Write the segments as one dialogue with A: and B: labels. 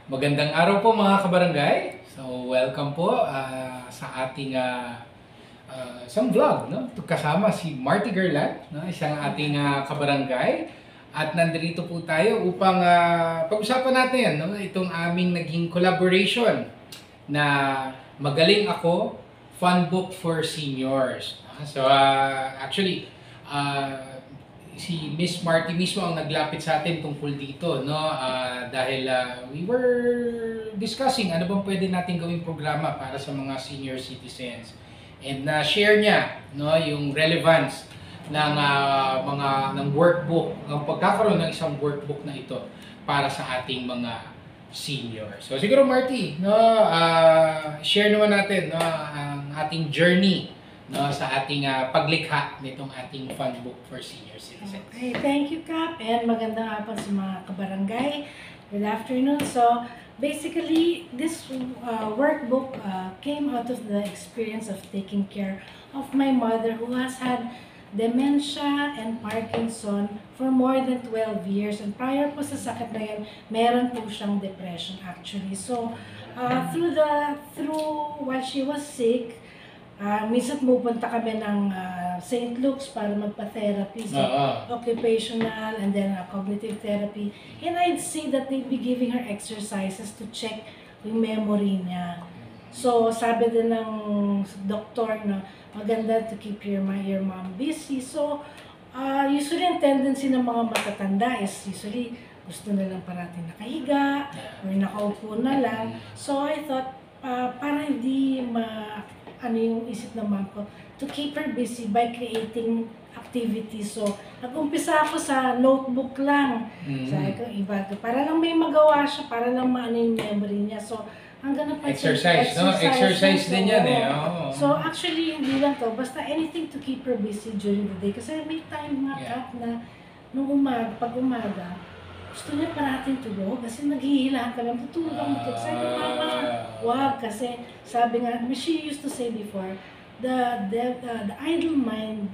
A: Magandang araw po mga kabarangay. So welcome po sa ating isang vlog, no? Kasama si Marty Gerland, no? Isang ating kabarangay. At nandito po tayo upang pag-usapan natin, no? Itong aming naging collaboration na Magaling Ako, Fun Book for Seniors. So actually, si Miss Marty mismo ang naglapit sa atin tungkol dito, no? Dahil we were discussing ano bang pwede natin gawing programa para sa mga senior citizens. And share niya, no, yung relevance ng ng workbook, ng pagkakaroon ng isang workbook na ito para sa ating mga senior. So siguro Marty, no, share naman natin, no, ang ating journey, no, sa ating paglikha nitong ating fun book for senior citizens.
B: Okay, thank you, Kap, and magandang hapon sa mga kabarangay. Good afternoon. So, basically, this workbook came out of the experience of taking care of my mother who has had dementia and Parkinson for more than 12 years. And prior po sa sakit na yan, meron po siyang depression actually. So, through while she was sick, minsan pupunta kami ng St. Luke's para magpa-therapy, so occupational and then cognitive therapy. And I'd see that they'd be giving her exercises to check yung memory niya. So sabi din ng doktor na maganda to keep your mom busy. So usually ang tendency ng mga matatanda is usually gusto na lang parating nakahiga or nakaupo na lang. So I thought para hindi ano yung isip ng mom ko, to keep her busy by creating activities. So, nag-umpisa ako sa notebook lang. Sabi ko, iba ko, para lang may magawa siya, para lang maano yung memory niya. So, hanggang na
A: exercise, no? Exercise din yan eh. Oh.
B: So, actually, hindi lang to. Basta anything to keep her busy during the day. Kasi may time nga, Kat, na nung pag umaga, gusto niya parating tulog kasi naghihilahan kami. Tutulog ang mutok. Sabi ko, Mama, wag. Kasi sabi nga, she used to say before, the idle mind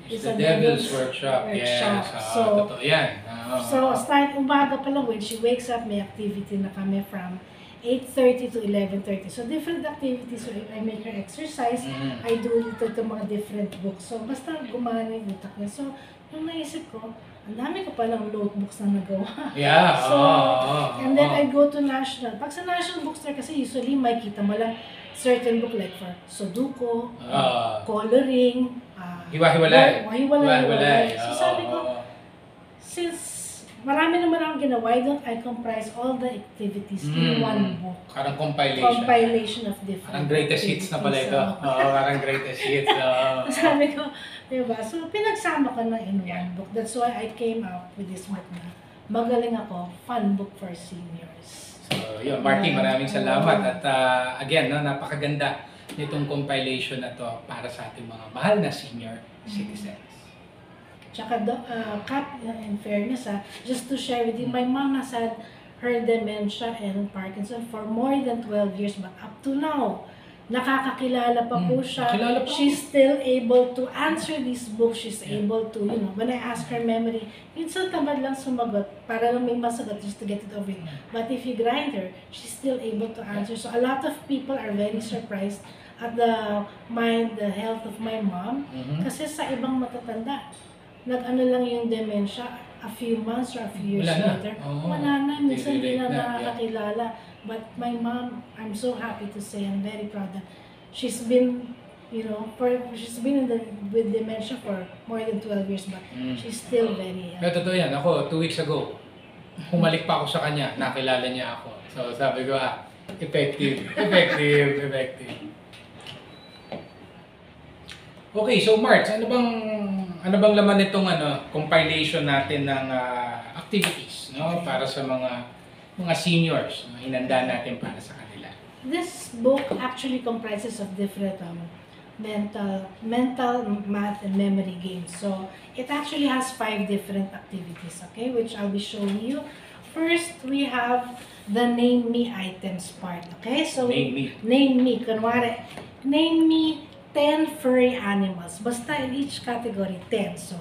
B: is
A: the devil's workshop. Yes. So, totoo yan.
B: So, start umaga pa lang when she wakes up, may activity na kami from 8:30 to 11:30. So, different activities. So, I make her exercise. I do ito mga different books. So, basta gumana yung utak niya. So, nung naisip ko, ang dami ko palang notebooks na nagawa.
A: Yeah.
B: So, and then I go to National. Pag sa National Bookstore kasi usually may kita mo lang certain book like for Sudoku, coloring, hiwa-hiwalay. So sabi ko, since marami naman akong ginawa, why don't I comprise all the activities in one book?
A: Parang compilation
B: of different
A: parang greatest hits na pala ito. Parang greatest hits.
B: Sabi ko, diba? So, pinagsama ko na in one book. That's why I came up with this book na Magaling Ako, Fun Book for Seniors.
A: So, yun, Marty, maraming salamat. At again, no, napakaganda nitong compilation na to para sa ating mga mahal na senior citizens.
B: Tsaka, Kap, in fairness, just to share with you, my mom has had her dementia and Parkinson for more than 12 years, but up to now, nakakakilala pa po siya. She's still able to answer this book. She's able to, you know, when I ask her memory, minsan tamad lang sumagot para lang may masagot just to get it over it. But if you grind her, she's still able to answer. So a lot of people are very surprised at the health of my mom. Kasi sa ibang matatanda, nag-ano lang yung dementia, a few months or a few years later, wala na, minsan hindi na nakakakilala. But my mom, I'm so happy to say, I'm very proud that she's been, you know, she's been with dementia for more than 12 years, but she's still very young.
A: Pero totoo yan, ako, 2 weeks ago, humalik pa ako sa kanya, nakilala niya ako. So sabi ko, effective. Okay, so March, ano bang laman nitong compilation natin ng activities, no, para sa mga seniors, no, inanda natin para sa kanila?
B: This book actually comprises of different mental, math, and memory games. So it actually has 5 different activities, okay, which I'll be showing you. First, we have the name me items part, okay? So name me, kunwari, name me 10 furry animals. Basta in each category, 10. So,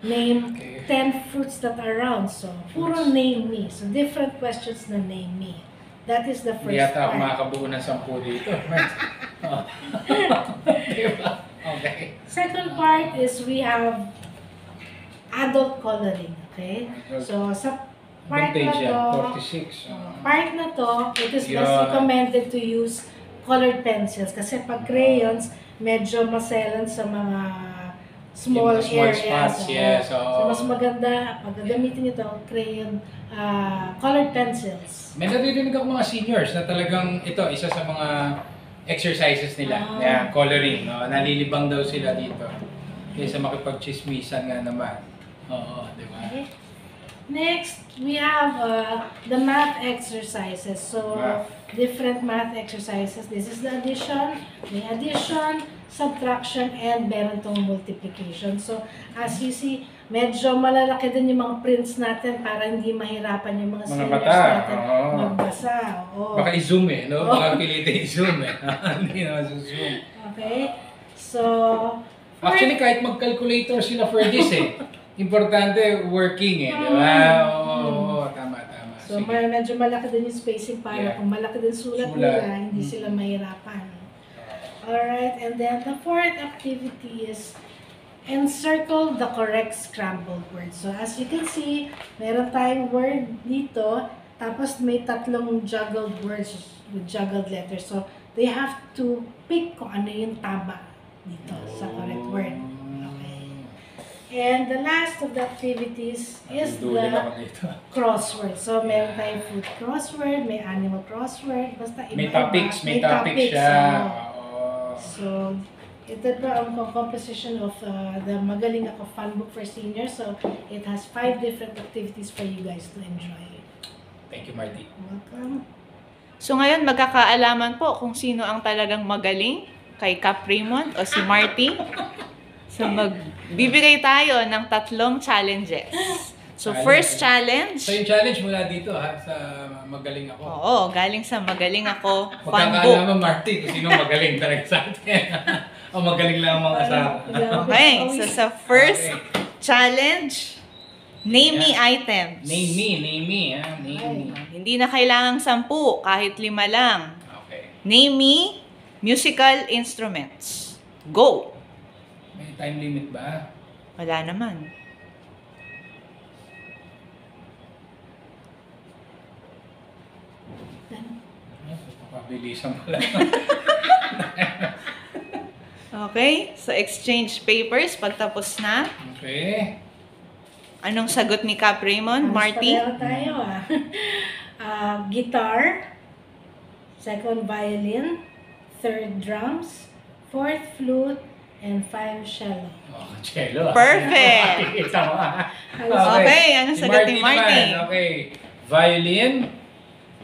B: name
A: Okay.
B: 10 fruits that are round. So, puro
A: Fruits.
B: name me. So, different questions na name me. That is the
A: Hindi
B: first
A: yata ako
B: part.
A: makakabuo ng 10 dito. Right? Oh. Diba? Okay.
B: Second part is we have adult coloring. Okay? So, sa part na
A: Vintage yan,
B: to,
A: 46.
B: part na to, it is best
A: Yeah.
B: recommended to use colored pencils. Kasi pag crayons, medyo maselan sa mga small
A: Yung mga small
B: areas.
A: spots, yes,
B: So,
A: oo.
B: mas maganda, pag gagamitin ito, crayon, colored pencils.
A: May naririnig ako mga seniors na talagang ito, isa sa mga exercises nila.
B: Ah.
A: Yeah, coloring. No? Nalilibang daw sila dito. Kaysa makipag-chismisan nga naman. Oo, di ba?
B: Okay. Next, we have the math exercises. So,
A: Math.
B: different math exercises. This is the addition, may addition, subtraction, and meron tong multiplication. So, as you see, medyo malalaki din yung mga prints natin para hindi mahirapan yung mga
A: Mga
B: seniors
A: mata,
B: natin
A: oo.
B: magbasa. Oo.
A: Baka i-zoom eh, no?
B: Oh.
A: Baka pilitin i-zoom eh. Hindi naman zoom.
B: Okay? So,
A: Actually, kahit mag-calculator sila for this eh. Importante, working eh, di ba? Oo, tama.
B: so
A: Sige.
B: medyo malaki din yung spacing para
A: Yeah.
B: kung malaki din sulat
A: Sulat.
B: nila, hindi sila mahirapan. Alright, and then the fourth activity is encircle the correct scrambled word. So as you can see, meron tayong word dito, tapos may tatlong juggled words with juggled letters. So they have to pick kung ano yung tama dito sa correct word. Okay. And the last of the activities is
A: Dudulin
B: the
A: ako dito.
B: crossword. So, meron tayong food crossword, may animal crossword, basta
A: May
B: iba-iba.
A: topics siya. Oo.
B: So, ito po ang composition of the Magaling Ako Fun Book for Seniors. So, it has 5 different activities for you guys to enjoy.
A: Thank you, Marty.
B: Welcome.
C: So ngayon magkakaalaman po kung sino ang talagang magaling, kay Cap Raymond o si Marty. So magbibigay tayo ng 3 challenges. So first challenge.
A: So yung challenge mula dito ha, sa Magaling Ako.
C: Oo, galing sa Magaling Ako Fun Book.
A: Magkakaalaman, Marty, kung sino magaling talaga sa atin. O magaling lang ang mga kasama.
C: Okay, so sa first
A: Okay.
C: challenge, name me items.
A: Name me, ha? Name me.
C: Hindi na kailangang 10, kahit 5 lang.
A: Okay.
C: Name me musical instruments. Go!
A: May time limit ba?
C: Wala naman.
A: Pabilisan pala.
C: Okay, so exchange papers pagtapos na.
A: Okay.
C: Anong sagot ni Cap Raymond, Marty?
B: Pareho tayo guitar, second violin, third drums, fourth flute, and 5 cello.
A: Oh, cello.
C: Perfect!
A: Ito ah.
C: Okay, anong
A: Si
C: sagot ni
A: naman,
C: Marty?
A: Okay. Violin,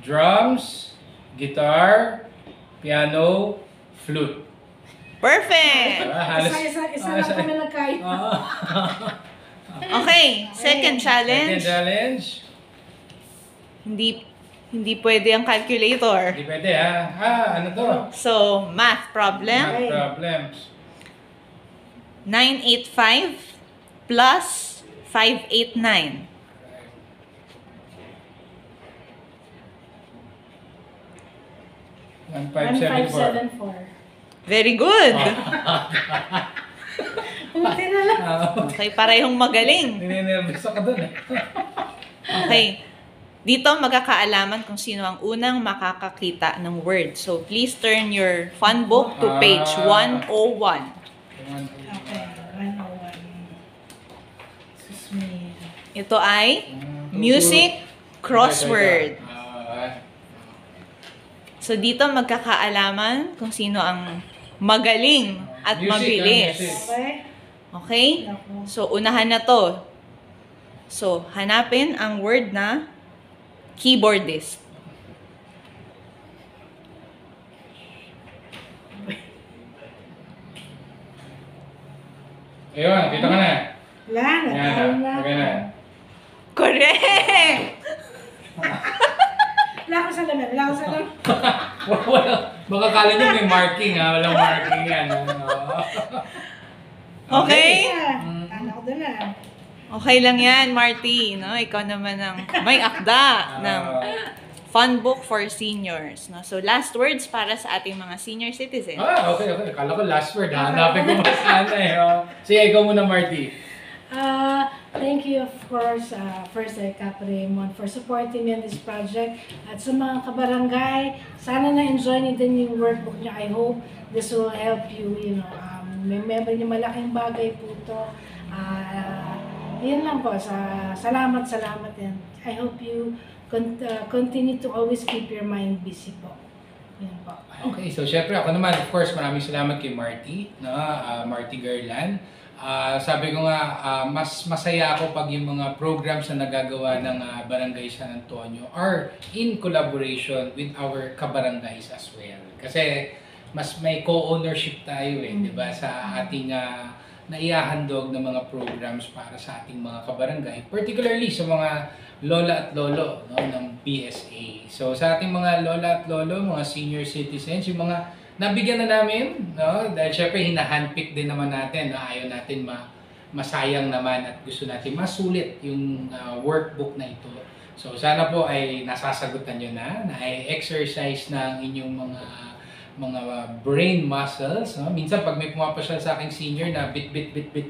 A: drums, guitar, piano, flute.
C: Perfect!
A: Halos.
B: Isa lang kami nagkayo.
C: Okay, second challenge.
A: Second challenge.
C: Hindi pwede ang calculator.
A: Hindi pwede ha. Ano to?
C: So, math problem.
B: Okay.
A: Math problems.
C: 985 plus 589.
A: One, 574.
B: 1574.
C: Very good.
B: Buti na lang.
C: Okay, parehong magaling.
A: Ninenervous ako dun eh.
C: Okay. Dito magkakaalaman kung sino ang unang makakakita ng word. So, please turn your fun book to page 101.
B: Okay, 101. This is me.
C: Ito ay music crossword. So, dito magkakaalaman kung sino ang magaling at
A: Music,
C: mabilis.
A: music.
B: Okay?
C: Okay?
B: Ako.
C: So, unahan na to. So, hanapin ang word na keyboardist.
A: Ayun, kita ka na.
B: Wala na, tayo na.
A: Okay na.
C: Correct!
B: Wala ko sa lamin, wala ko sa lamin.
A: Wala. Baka kala nyo may marking ha. Walang marking yan.
C: Okay?
B: Kala ko doon na.
C: Okay lang yan, Marty. No? Ikaw naman ang may akda ng fun book for seniors. No? So, last words para sa ating mga senior citizens.
A: Okay. Akala ko last word. Hanapin ko mas sana eh. Sige, ikaw muna, Marty.
B: Thank you, of course, first Cap Raymond, for supporting me in this project. At sa mga kabarangay, sana na-enjoy niyo din yung workbook niyo. I hope this will help you, remember niyo, malaking bagay po ito. Yun lang po, salamat, and I hope you continue to always keep your mind busy po. Yan po.
A: Okay, so syempre ako naman, of course, maraming salamat kay Marty, no? Marty Garland. Sabi ko nga, mas masaya ako pag yung mga programs na nagagawa ng Barangay San Antonio are in collaboration with our kabarangays as well. Kasi mas may co-ownership tayo di ba, sa ating naihahandog ng mga programs para sa ating mga kabarangay, particularly sa mga lola at lolo, no, ng BSA. So sa ating mga lola at lolo, mga senior citizens, yung mga nabigyan na namin, no? Dahil syempre hina-handpick din naman natin, ayaw natin masayang naman at gusto natin masulit yung workbook na ito. So sana po ay nasasagutan nyo na exercise ng inyong mga brain muscles. No? Minsan pag may pumapasyal sa aking senior na bit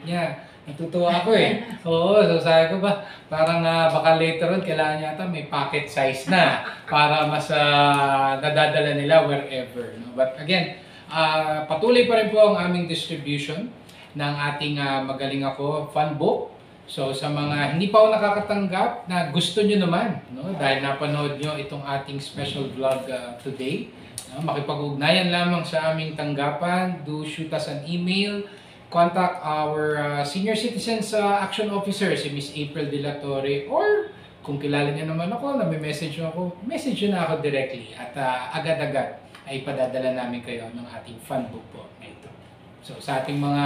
A: niya, natutuwa ako eh. Oo, so sabi ko ba, parang baka later on, kailangan yata may pocket size na para mas nadadala nila wherever. No? But again, patuloy pa rin po ang aming distribution ng ating Magaling Ako fun book. So sa mga hindi pa ako nakakatanggap na gusto nyo naman, no? Dahil napanood nyo itong ating special vlog today, no? Makipag-ugnayan lamang sa aming tanggapan, do shoot us an email, contact our senior citizens action officer, si Miss April De La Torre, or kung kilala niyo naman ako, message nyo na ako directly at agad-agad ay padadala namin kayo ng ating fun book po na ito. So sa ating mga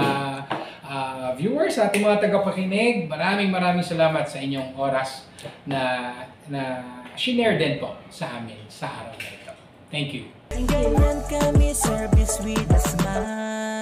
A: viewers, sa ating mga tagapakinig, maraming salamat sa inyong oras na shinare din po sa amin sa araw na ito. Thank you.
D: Ganyan kami, service with a smile.